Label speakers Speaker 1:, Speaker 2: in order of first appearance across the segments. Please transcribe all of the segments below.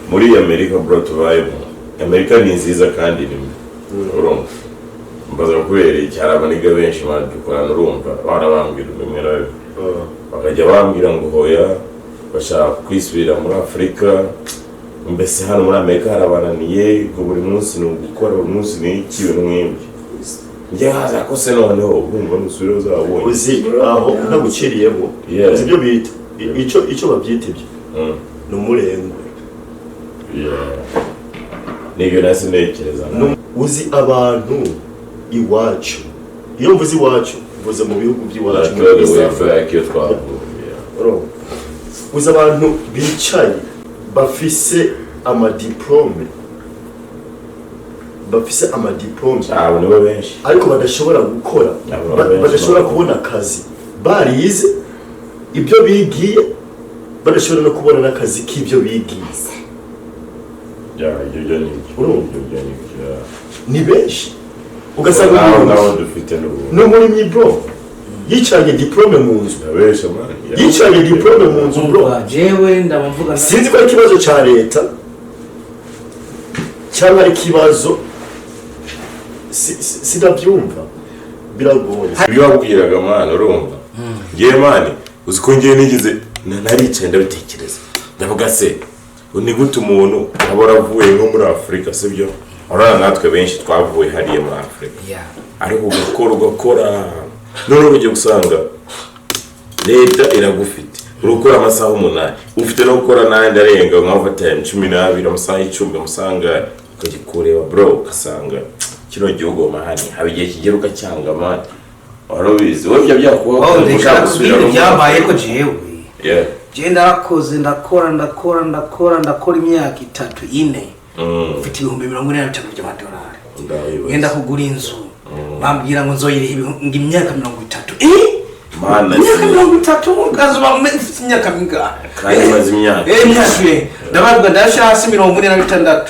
Speaker 1: muri Amerika bro tubayemo. Amerika ni nziza kandi ni urumva. Mbaza kubera icyaraba niga benshi badukorana urumva barabambira imera bakajya bambira ngo hoya bashaka kwisubira muri Afrika mbese hano muri Amerika harabananiye ngo buri munsi no gukora buri munsi ni ikiwe n'umwembe njye haza ko se noneho urumva musubire uzabonye
Speaker 2: uzi aho ntaguciriyemo ibyo bita icyo babyita ibyo n'umurengwe
Speaker 1: nibyo nasindekereza
Speaker 2: uzi abantu iwacu iyo mvuze iwacu mvuze mu bihugu by'iwacu uzi abantu bicaye bafise amadiplome
Speaker 1: abo nibo benshi
Speaker 2: ariko badashobora gukora badashobora kubona akazi barize ibyo bigiye badashobora no kubona n'akazi k'ibyo bigiye ni benshi ugasanga no muri mibro yicanye diplome mu nzu yicanye diplome mu nzu bro
Speaker 3: jewe ndabavuga
Speaker 2: sinzi ko ikibazo ca leta cyangwa ari kibazo sinabyumva biragoye
Speaker 1: bibabwiraga mwana urumva ngiye mani uziko ngiye nigize naricaye ndabitekereza ndavuga se ni gute umuntu abora avuye nko muri Afrika sibyo arana natwe benshi twavuye hariye muri Afrika ariko ugakora none ujye gusanga leta iragufite urukora amasaha 8 ufite no gukora nandi arenga nka time 12 amasaha 10 amusanga ukagikureba bro ukasanga kino gihugu mahani habigiye kigeruka cyanga mani warabizi wowe byakuba
Speaker 3: byabaye ko jewe je ndakoze ndakora imyaka 3-4 mfite 45,000 by'amadolari ngenda kugura inzu bambwira ngo nzoyire imyaka 30
Speaker 1: mana
Speaker 3: imyaka 30 kazo bamufite imyaka minga
Speaker 1: kandi maze imyaka
Speaker 3: imyaka ndabavuga ndashira hasi 46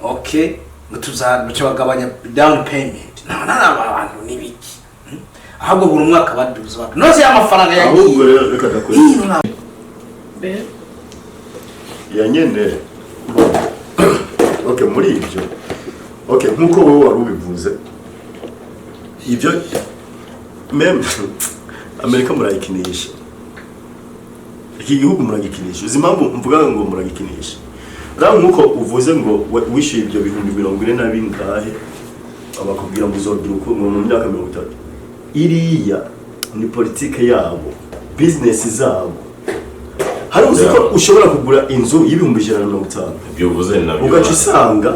Speaker 3: okay mutuzaduce bagabanya down payment nana abantu nibiki ahubwo buri mwaka baduza abantu nose amafaranga yagiye
Speaker 2: ahubwo reka dakwe yanyene okay muri ibyo okay nkuko wowe wari ubivuze ibyo meme Amerika murayikinisha iki gihugu muragikinisha uzi impamvu mvuga ngo muragikinisha raho nkuko uvuze ngo wishyuye ibyo bihumbi 40 bingahe abakubwira ngo uzogira uko mu myaka 30 iriya ni politike yabo business zabo hari uziko ushobora kugura inzu y'ibihumbi 150
Speaker 1: ibyo uvuze nabyo
Speaker 2: ugaca usanga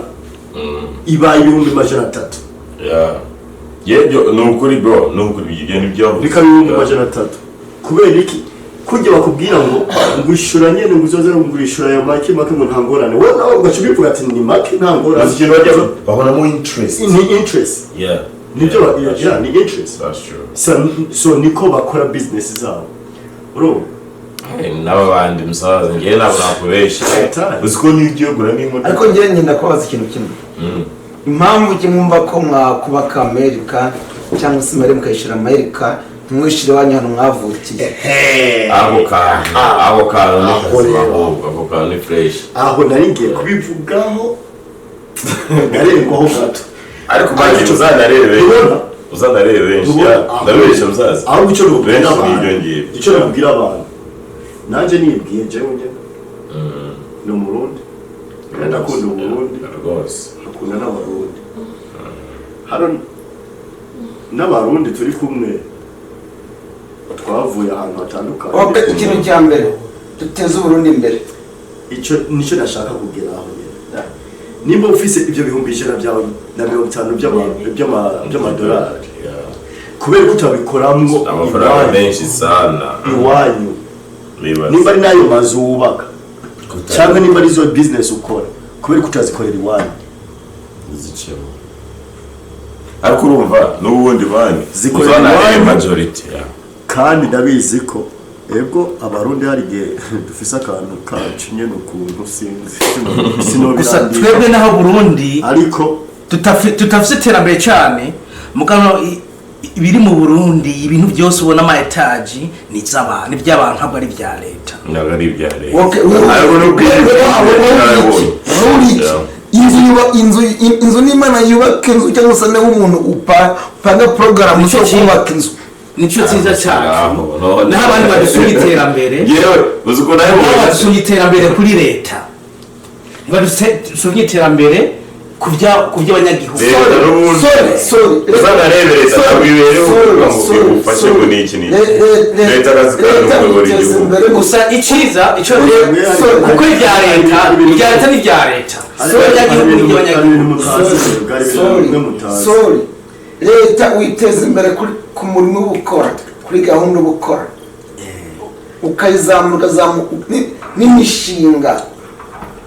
Speaker 2: ibaye ibihumbi 300
Speaker 1: yebyo nukuri bro nukuri bijye nibyo
Speaker 2: bikabihumbi 300 kubera iki kujya bakubwira ngo ngwishura nyene nguzoze ngurishura ya make ngo ntangorane wowe nawe ugaca ubivuga ati ni make ntangorane
Speaker 1: ikintu bajya babona mu interest
Speaker 2: nibyo ni interest
Speaker 1: that's true
Speaker 2: so niko bakora business zabo bro
Speaker 1: naba bandi musaza ngiye nabo nakubeshi uziko nigiye gura n'imodoka
Speaker 4: ariko ngiye nyenda kwaza ikintu kimwe impamvu kimumva ko mwakubaka Amerika cyangwa se mare mukayishira Amerika mwishire wanyu hano mwavukiye
Speaker 1: abo ka ni fresh
Speaker 2: aho nari ngiye kubivugaho narengaho gato
Speaker 1: ariko baje uzanarebe ndabesha musaza
Speaker 2: aho icyo nubwira abantu nanje nibwiye jewe no murundi ndakunda umurundi
Speaker 1: rwose
Speaker 2: akunda n'abarundi hano n'abarundi turi kumwe twavuye ahantu hatandukanye
Speaker 4: ikintu cya mbere tuteze uburundi imbere
Speaker 2: icyo nicyo nashaka kugeraho nimba ufise ibyo bihumbi 100 na 50 by'amadolari kubera ko utabikoramo
Speaker 1: amafaranga menshi sana
Speaker 2: iwanyu nimba ari nayo mazu wubaka cyangwa nimba ari zo business ukora kubera ko utazikorera iwanyu
Speaker 1: zicemo ariko urumva n'ubundi bani
Speaker 2: zikorera iwanyu
Speaker 1: majority
Speaker 2: kandi ndabizi ko ego abarundi hari gihe dufise akantu kacu nyene ukuntu sinzi
Speaker 3: gusa twebwe naho Burundi
Speaker 2: ariko
Speaker 3: tutafise terambere cyane mugano ibiri mu Burundi ibintu byose ubona ama etage ni z'abantu by'abantu ntabwo ari bya leta
Speaker 1: ntabwo ari ibya leta
Speaker 4: Okay, inzu n'Imana yubaka inzu cyangwa se nawe umuntu upanga porogaramu zo kubaka inzu
Speaker 3: nicyo cyiza cyacu naho abandi badusura iterambere
Speaker 1: yewe uzi ko nawe
Speaker 3: badusura iterambere kuri leta badusura iterambere ku by'abanyagihugu
Speaker 1: uzanarebereza ntabwo ufashe ngo ni iki leta arazikana n'umuyobora igihugu
Speaker 3: gusa icyiza kuko ibya leta ni ibya leta abanyagihugu ni iby'abanyagihugu
Speaker 4: leta uyiteza imbere ku murimo uba ukora kuri gahunda uba ukora ukayizamura n'imishinga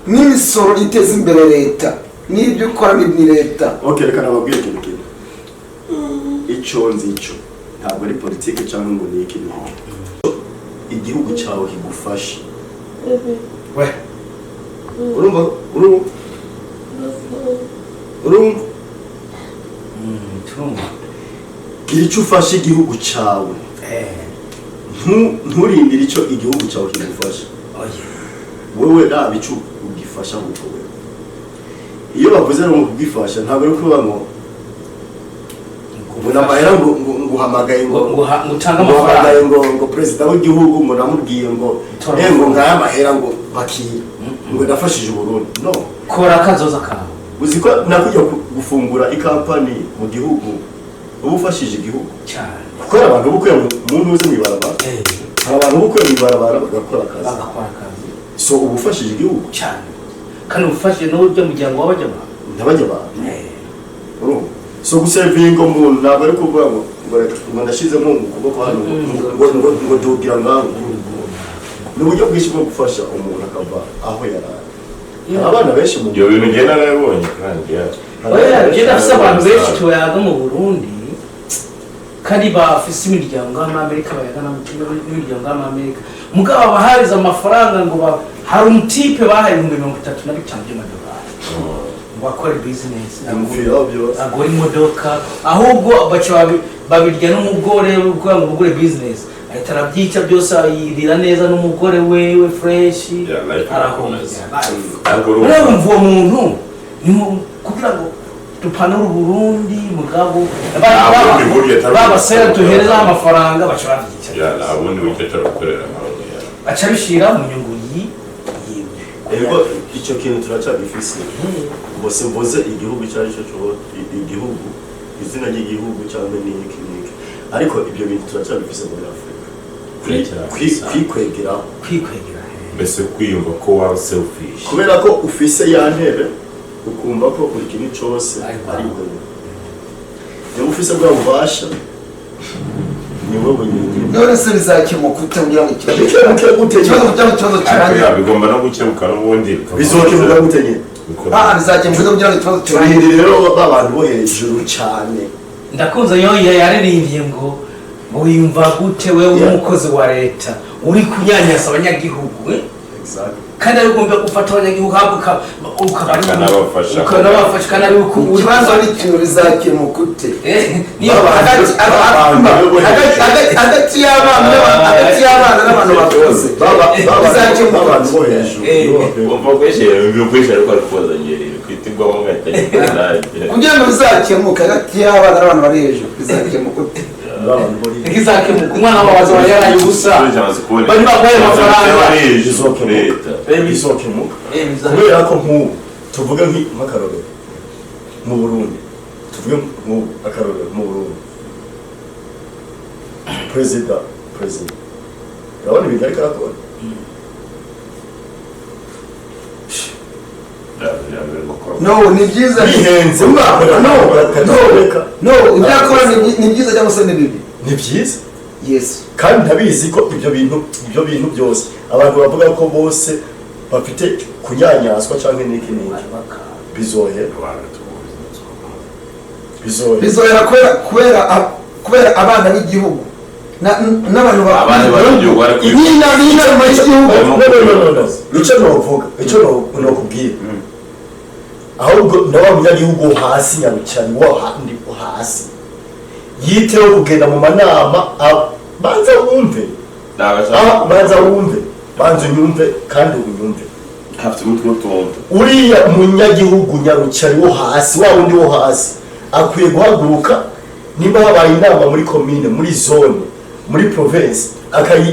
Speaker 4: n'imisoro iteza imbere leta n'ibyo ukora ni leta.
Speaker 2: Okay, reka nababwire ikintu icyo nzi icyo ntabwo ari politiki cyangwa ngo ni iki igihugu cyawe kigufasha we urumva icyo ufasha igihugu cyawe nturindire icyo igihugu cyawe kigufasha wewe naba icyo ugifasha nk'uko wewe iyo bavuze ngo kubwifasha ntabwo ari kuvuga ngo amahera ngo uhamagaye ngo
Speaker 3: utanga amafaranga
Speaker 2: ngo perezida w'igihugu munamubwiye ngo ngaya amahera ngo bakira ngo ndafashije Burundi no
Speaker 3: kora akazoza kawe
Speaker 2: uzi ko nakujya gufungura ikampani mu gihugu uba ufashije igihugu
Speaker 3: cyane
Speaker 2: kuko abantu bukuye mu ntuze mu ibarabara hari abantu bukuye mu ibarabara bagakora akazi so uba ufashije igihugu
Speaker 3: cyane kandi ufashije n'uburyo muryango
Speaker 2: w'abajyaba so gusevinga umuntu ntabwo ari kuvuga ngo ndashizemo ukuboko hano ngo dugira ngaho ni uburyo bwinshi bwo gufasha umuntu akava aho yaraye abana benshi mu
Speaker 1: ibyo bintu ngenda nabibonye kandi
Speaker 3: genda afise abantu benshi tuyaga mu Burundi kandi bafise imiryango y'Amerika bayaga n'imiryango y'Amerika mugabo bahariza amafaranga ngo hari umutipe bahaye 35,000 by'amadolari wakora business agora imodoka ahubwo baca babirya n'umugore kugira ngo ugure business ahita arabyica byose ayirira neza n'umugore wewe fresh arahomeza urumva uwo muntu ni kugira ngo tupanura Burundi mugabo babasera tuhereza amafaranga baca babyica
Speaker 1: ubundi buryo turakorera
Speaker 3: baca bishira mu nyungu
Speaker 2: ego icyo kintu turacabifise bose mboze igihugu cyari cyo igihugu izina ry'igihugu cyangwa n'iki ariko ibyo bintu turacabifise muri Afrika kwikwegera
Speaker 1: mbese kwiyumva ko waba selfish
Speaker 2: kubera ko ufise ya ntebe ukumva ko buri kintu cyose ari wowe niba ufise bwa bubasha ni wowe nyine
Speaker 4: none se bizakemuka kugira ngo ikibazo kirangira
Speaker 1: bigomba no gukemuka n'ubundi
Speaker 2: bizokemuka gute nyine
Speaker 4: bizakemuka kugira ngo ikibazo kirangira
Speaker 2: rero abantu bo hejuru cyane
Speaker 3: ndakunze yo yaririmbye ngo wiyumva gute wewe umukozi wa leta uri kunyanyasa abanyagihugu kandi ari ugomba gufata abanyagihugu ukanabafasha kandi ari
Speaker 4: ikibazo n'ikintu bizakemuka ute
Speaker 3: niyo
Speaker 4: hagati y'abana n'abantu bakuze bizakemuka
Speaker 2: abantu bo hejuru
Speaker 1: umva kwishira ariko ari kozanyerera kwitirwamo
Speaker 4: kugira ngo bizakemuka hagati y'abana n'abantu bari hejuru bizakemuka ute
Speaker 3: ikizakemuka umwana wabaza yaraye ubusa bari baguhaye amafaranga
Speaker 2: bizokemuka kubera ko nk'ubu tuvuge nk'akarorero mu Burundi tuvuge nk'ubu akarorero mu Burundi perezida urabona ibintu ariko arakora
Speaker 4: no ni byiza
Speaker 2: bihenze
Speaker 4: no ibyakora ni byiza cyangwa se ni bibi
Speaker 2: ni byiza
Speaker 4: yes
Speaker 2: kandi ntabizi ko ibyo bintu byose abantu bavuga ko bose bafite kunyanyaswa cyangwa n'iki
Speaker 4: bizohera kubera abana b'igihugu n'abantu
Speaker 1: b'igihugu
Speaker 4: n'inama y'igihugu
Speaker 2: icyo nokubwira ahubwo na wa munyagihugu hasi nyarukirani wo hasi yiteho kugenda mu manama banza wumve banza unyumve kandi unyumve
Speaker 1: hafite umutwe utumva
Speaker 2: uriya munyagihugu nyarucari wo hasi wa wundi wo hasi akwiye guhaguruka nimba habaye inama muri commune muri zone muri province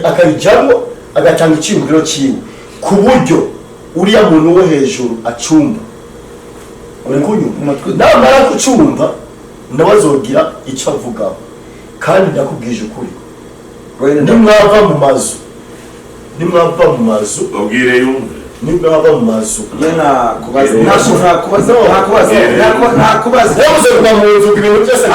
Speaker 2: akayijamo agatanga icyumviro ciwe ku buryo uriya muntu wo hejuru acumba uri kunyumva namara kucumba nabazogira icyo avugaho kandi ndakubwije ukuri nimwava mu mazu
Speaker 1: ubwire yumve
Speaker 2: nimwava mu mazu
Speaker 4: nakubaza
Speaker 2: yabuze kuva mu nzu ibintu byose